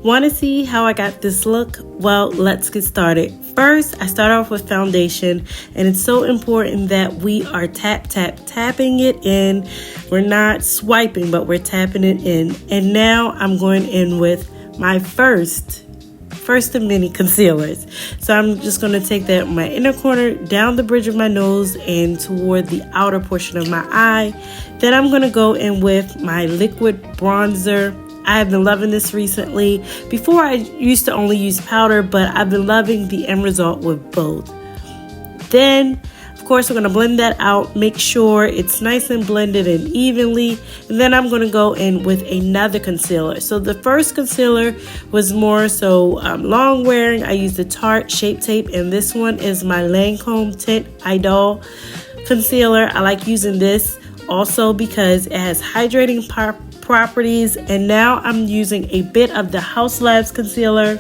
Want to see how I got this look? Well, let's get started. First, I start off with foundation, and it's so important that we are tapping it in. We're not swiping, but we're tapping it in. And now I'm going in with my first of many concealers. So I'm just going to take that in my inner corner, down the bridge of my nose, and toward the outer portion of my eye. Then I'm going to go in with my liquid bronzer. I have been loving this recently. Before, I used to only use powder, but I've been loving the end result with both. Then, of course, we're going to blend that out, make sure it's nice and blended and evenly. And then I'm going to go in with another concealer. So the first concealer was more so long wearing. I used the Tarte Shape Tape, and this one is my Lancome Tint Idol concealer. I like using this also because it has hydrating properties. And now I'm using a bit of the House Labs concealer.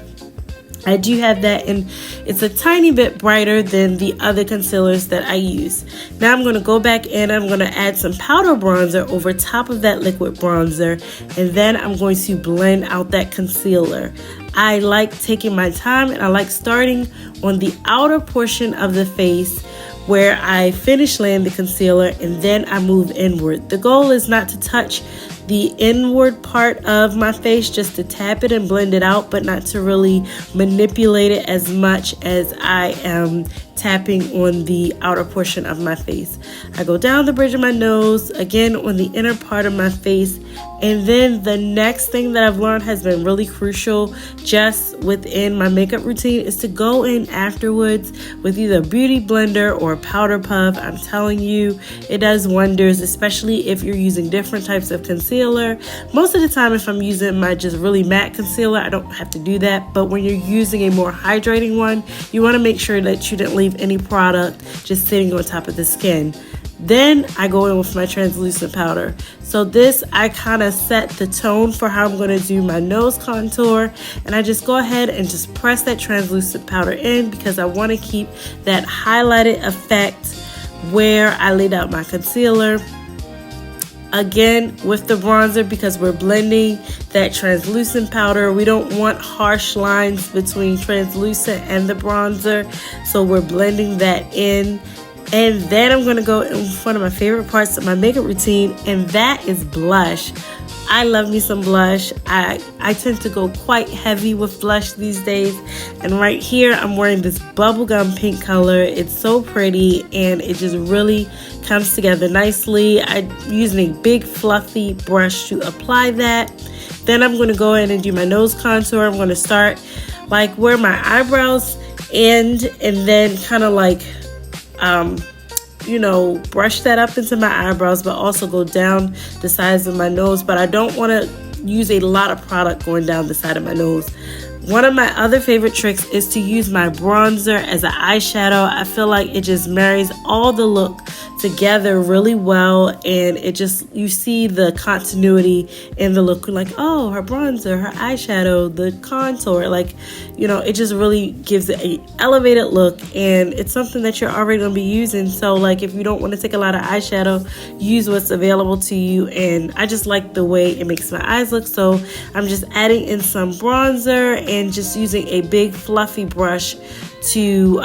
I do have that, and it's a tiny bit brighter than the other concealers that I use. Now I'm going to go back in. I'm going to add some powder bronzer over top of that liquid bronzer, and then I'm going to blend out that concealer. I like taking my time, and I like starting on the outer portion of the face where I finish laying the concealer, and then I move inward. The goal is not to touch the inward part of my face, just to tap it and blend it out, but not to really manipulate it as much as I am tapping on the outer portion of my face. I go down the bridge of my nose, again on the inner part of my face. And then the next thing that I've learned has been really crucial just within my makeup routine is to go in afterwards with either a beauty blender or a powder puff. I'm telling you, it does wonders, especially if you're using different types of concealer. Most of the time, if I'm using my just really matte concealer, I don't have to do that. But when you're using a more hydrating one, you want to make sure that you didn't leave any product just sitting on top of the skin. Then I go in with my translucent powder. So this, I kind of set the tone for how I'm going to do my nose contour. And I just go ahead and just press that translucent powder in because I want to keep that highlighted effect where I laid out my concealer. Again, with the bronzer, because we're blending that translucent powder, we don't want harsh lines between translucent and the bronzer. So we're blending that in. And then I'm going to go in one of my favorite parts of my makeup routine, and that is blush. I love me some blush. I tend to go quite heavy with blush these days. And right here, I'm wearing this bubblegum pink color. It's so pretty, and it just really comes together nicely. I'm using a big fluffy brush to apply that. Then I'm going to go in and do my nose contour. I'm going to start like where my eyebrows end, and then kind of like brush that up into my eyebrows, but also go down the sides of my nose. But I don't want to use a lot of product going down the side of my nose. One of my other favorite tricks is to use my bronzer as an eyeshadow. I feel like it just marries all the look together really well, and it just, you see the continuity in the look, like, oh, her bronzer, her eyeshadow, the contour, like, it just really gives it a elevated look, and it's something that you're already going to be using. So like, if you don't want to take a lot of eyeshadow, use what's available to you. And I just like the way it makes my eyes look, so I'm just adding in some bronzer and just using a big fluffy brush to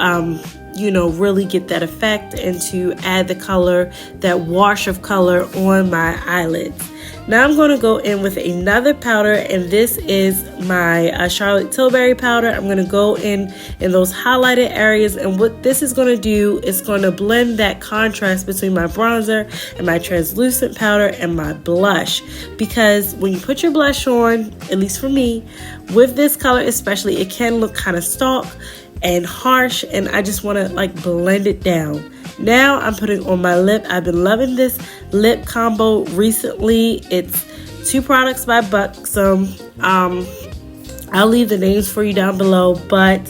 really get that effect and to add the color, that wash of color on my eyelids. Now I'm going to go in with another powder, and this is my Charlotte Tilbury powder. I'm going to go in those highlighted areas, and what this is going to do is going to blend that contrast between my bronzer and my translucent powder and my blush. Because when you put your blush on, at least for me, with this color especially, it can look kind of stark and harsh, and I just want to like blend it down. Now I'm putting on my lip. I've been loving this lip combo recently. It's 2 products by Buxom. I'll leave the names for you down below, but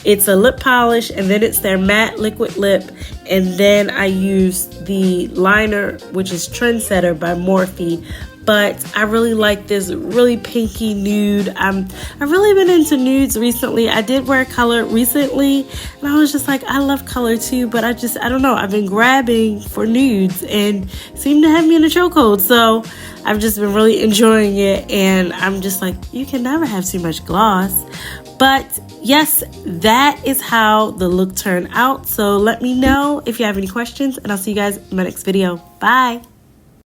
it's a lip polish, and then it's their matte liquid lip, and then I use the liner, which is Trendsetter by Morphe. But I really like this really pinky nude. I've really been into nudes recently. I did wear color recently, and I was just like, I love color too, but I don't know. I've been grabbing for nudes and seem to have me in a chokehold. So I've just been really enjoying it, and I'm just like, you can never have too much gloss. But yes, that is how the look turned out. So let me know if you have any questions, and I'll see you guys in my next video. Bye.